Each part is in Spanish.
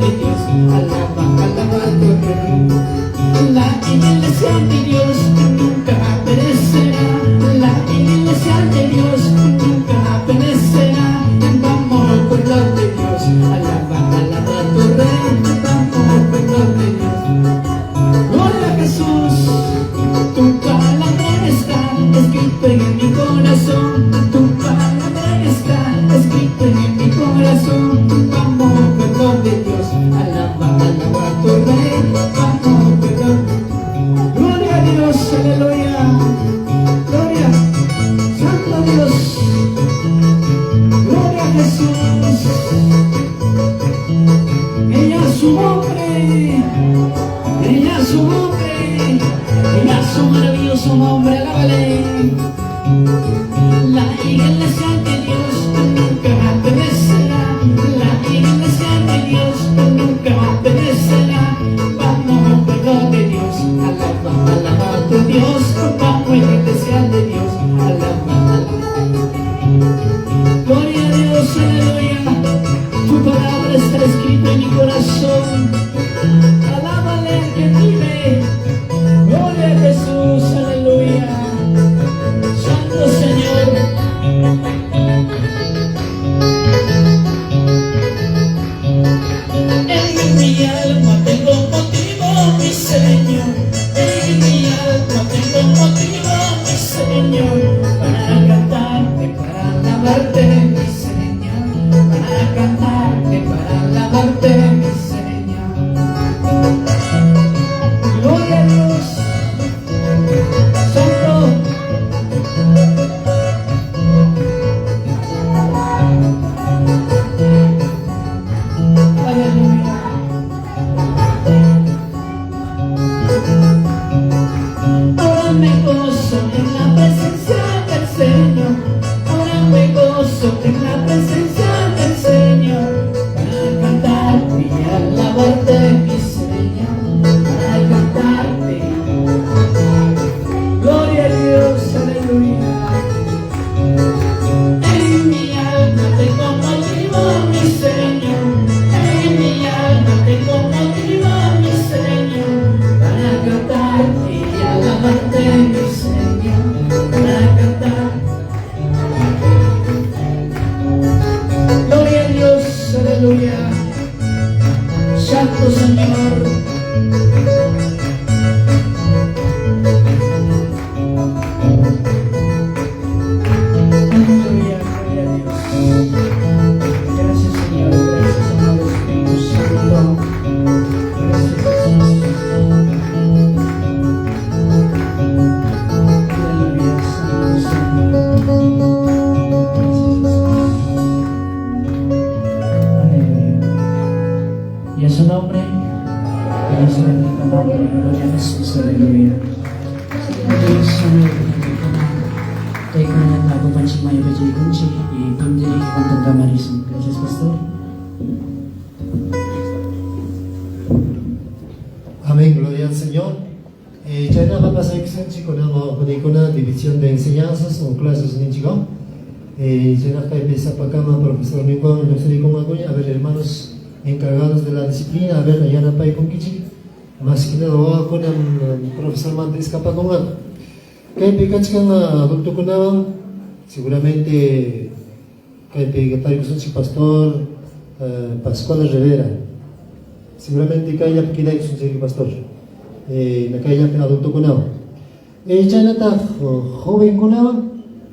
de Dios, alaba, alaba tu reino. La iglesia de Dios nunca perecerá, la iglesia de Dios nunca perecerá. Vamos, pueblo de Dios, alaba, alaba tu reino. Vamos, pueblo de Dios. Gloria a Jesús, tu palabra está escrita en mi corazón, tu palabra está escrita en mi corazón. Vamos, pueblo de Dios, alaba, alaba tu reino. Vamos, pueblo. Gloria a Dios, aleluya. Gloria, santo Dios. Gloria a Jesús. Ella es su nombre, ella es su nombre, ella es su maravilloso nombre, alábale. La iglesia de Dios nunca perecerá, la iglesia de Dios nunca perecerá. Vamos, pueblo de Dios, alaba, alaba a tu Dios. Vamos, iglesia de Dios, alaba, alaba. Gloria a Dios, aleluya. Tu palabra está escrita en mi corazón. Alábale al que vive. Gloria a Jesús, aleluya. Santo Señor. En mi alma tengo motivo, mi Señor. En mi alma tengo motivo, mi Señor, para cantarte, para alabarte, mi Señor, para cantarte, para alabarte, mi Señor. Gloria a Dios, Santo. Aleluya. Ahora me gozo en la presencia del Señor. Ahora me gozo en la presencia del Señor, para cantarte y alabarte, mi Señor, para cantarte. Gloria a Dios, aleluya. En mi alma tengo motivo, mi Señor. En mi alma tengo motivo, mi Señor, para cantarte y alabarte, mi Señor, para cantar. Gloria a Dios, aleluya. Santo Señor. Aleluya, gloria a Dios. Gracias, Señor. Gracias, amado Espíritu Santo. Gracias, Jesús. Aleluya, Santo Señor. Aleluya. Y a su nombre, y a su bendito nombre, gloria a Jesús, aleluya. Aleluya, Señor. Kay kanan lago pansin may bajay kunci, ipamdiri kong tagkamarisan. Gracias, Pastor. Amén, gloria al Señor. Ya no va a pasar que con una división de enseñanzas o clases en Chico. Ya no empieza para acá, profesor Nico, no sé cómo hago. A ver, hermanos encargados de la disciplina, a ver, allá no hay con Kichi. Más que nada, con el profesor Mante escapa con algo. Kaya pikat kang adulto ko na, seguramente kaya pikat ko si Pastor Pascual Rivera. Seguramente kaya pikat ko si Pastor. Na kaya adulto ko na. Ya nata joven ko na,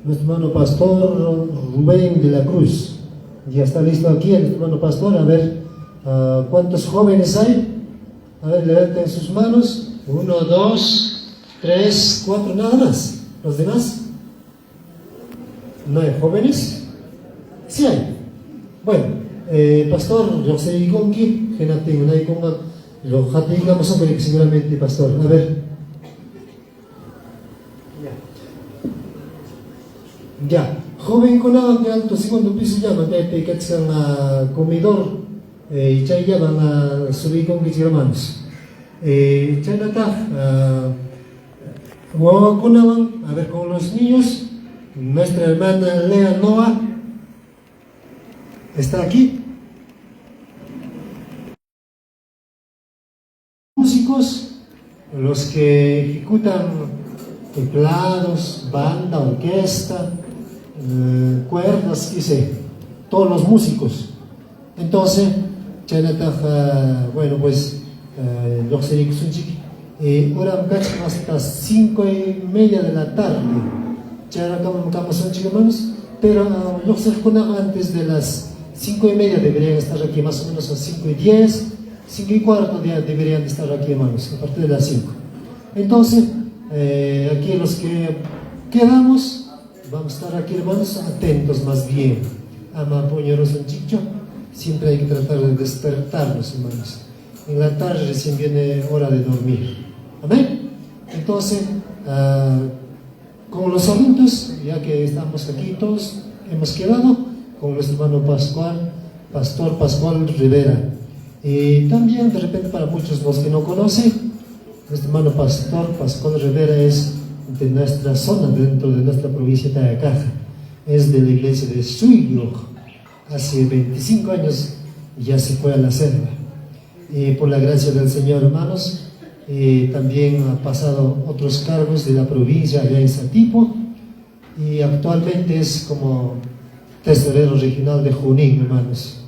nuestro hermano Pastor Rubén de la Cruz. Ya está listo aquí el hermano Pastor. A ver cuántos jóvenes hay. A ver, levanten sus manos. 1, 2, 3, 4, nada más. ¿Los demás? ¿No hay jóvenes? Sí hay. Bueno, Pastor José Igonki, que no tengo nadie con lo que digamos sobre que seguramente Pastor. A ver. Ya. Joven con nada de alto segundo piso ya, no te piquets en comedor. Y ya van a subir con mis hermanos. Ya no está. A ver, con los niños, nuestra hermana Lea Noa está aquí. los que ejecutan teclados, banda, orquesta, cuerdas, qué sé, todos los músicos. Entonces, bueno, pues, ahora hasta 5:30 de la tarde, hermanos, pero antes de las 5:30 deberían estar aquí, más o menos a 5:10, 5:15 deberían estar aquí, hermanos, a partir de las 5. Entonces, aquí los que quedamos, vamos a estar aquí, hermanos, atentos más bien. Ama poñeros en chicho, siempre hay que tratar de despertarnos, hermanos. En la tarde recién viene hora de dormir. Amén. Entonces, con los adultos, ya que estamos aquí todos, hemos quedado con nuestro hermano Pastor Pascual Rivera. Y también, de repente, para muchos los que no conocen, nuestro hermano Pastor Pascual Rivera es de nuestra zona, dentro de nuestra provincia de Ayacaja. Es de la iglesia de Suyo. Hace 25 años ya se fue a la selva. Y por la gracia del Señor, hermanos, también ha pasado otros cargos de la provincia allá en Satipo. Y actualmente es como tesorero regional de Junín, hermanos,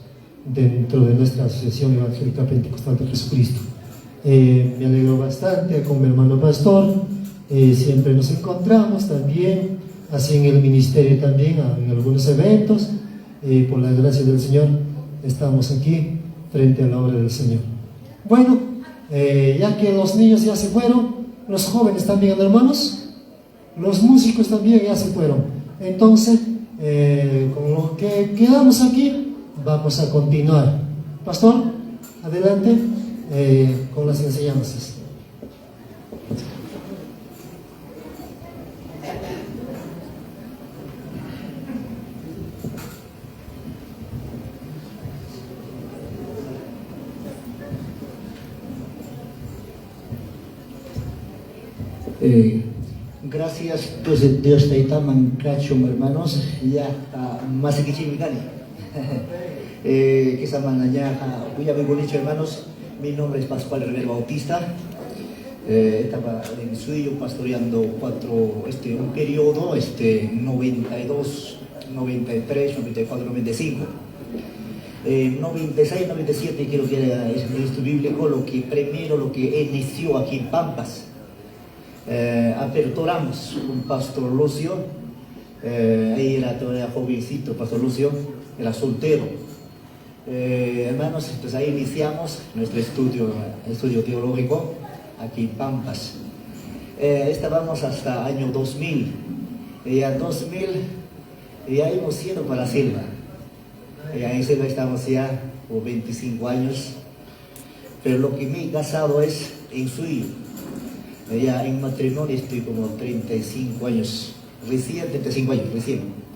dentro de nuestra Asociación Evangélica Pentecostal de Jesucristo. Me alegro bastante con mi hermano pastor, siempre nos encontramos también, así en el ministerio también, en algunos eventos, por la gracia del Señor estamos aquí frente a la obra del Señor. Bueno, ya que los niños ya se fueron, los jóvenes también, hermanos, los músicos también ya se fueron. Entonces, con lo que quedamos aquí, vamos a continuar. Pastor, adelante con las enseñanzas. Gracias, Dios te llaman cachum, hermanos, ya más que chimicani. Que esa mañana, muy bonito, hermanos. Mi nombre es Pascual Rivera Bautista. Estaba en Suyo pastoreando un periodo, 92, 93, 94, 95. 96, 97 creo que era el texto bíblico, lo que inició aquí en Pampas. Aperturamos con Pastor Lucio, ahí era todavía jovencito, Pastor Lucio, era soltero. Hermanos, entonces ahí iniciamos nuestro estudio teológico aquí en Pampas. Estábamos hasta año 2000, ya hemos ido para la selva. En selva estamos ya por 25 años, pero lo que me he casado es en Suyo. Ya en matrimonio estoy como 35 años, recién,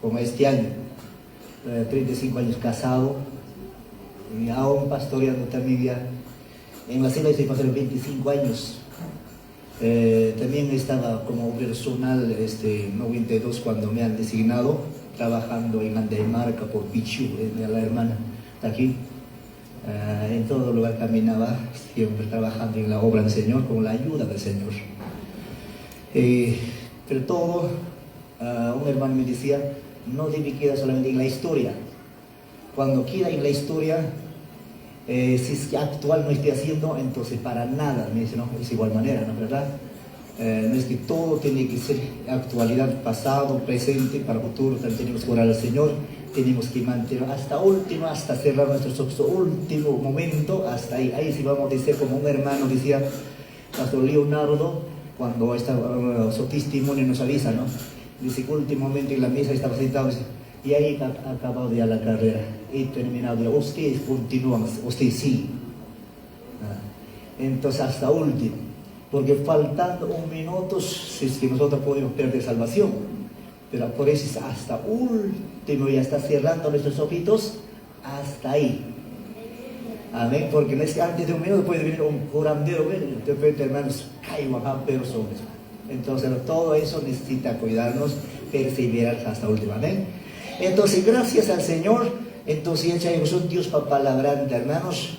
como este año, 35 años casado, y aún pastoreando también ya. En la selva estoy pastoreando 25 años. También estaba como personal 92 cuando me han designado, trabajando en Andaimarca por Pichu, la hermana de aquí. En todo lugar caminaba, siempre trabajando en la obra del Señor, con la ayuda del Señor. Pero todo, un hermano me decía, no debe quedar solamente en la historia. Cuando queda en la historia, si es que actual no esté haciendo, entonces para nada, me dice, no, es igual manera, ¿no? ¿Verdad? No es que todo tiene que ser actualidad, pasado, presente, para futuro, también tenemos que orar al Señor. Tenemos que mantener hasta cerrar nuestro último momento, hasta ahí sí vamos a decir, como un hermano decía, Pastor Leonardo, cuando su testimonio nos avisa, ¿no? Dice que último momento en la mesa estaba sentado, y ahí ha acabado ya la carrera, he terminado ya, ustedes continúan, ustedes sí. Entonces hasta último, porque faltando un minuto, si es que nosotros podemos perder salvación. Pero por eso hasta último ya está cerrando nuestros ojitos hasta ahí. Amén, porque no es que antes de un minuto puede venir un curandero, de repente, hermanos, caen bajar personas. Entonces todo eso necesita cuidarnos, perseverar hasta último. Amén. Entonces gracias al Señor, entonces ya son Dios para palabrante, hermanos.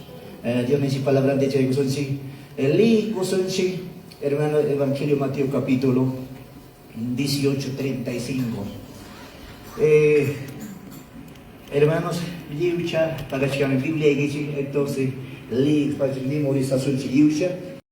Dios me dice palabrante, ya son sí. El hijo son sí. Hermano, Evangelio Mateo capítulo 18, 35. Hermanos, liucha, para que la Biblia dice, entonces, li, para que li morisa su liucha,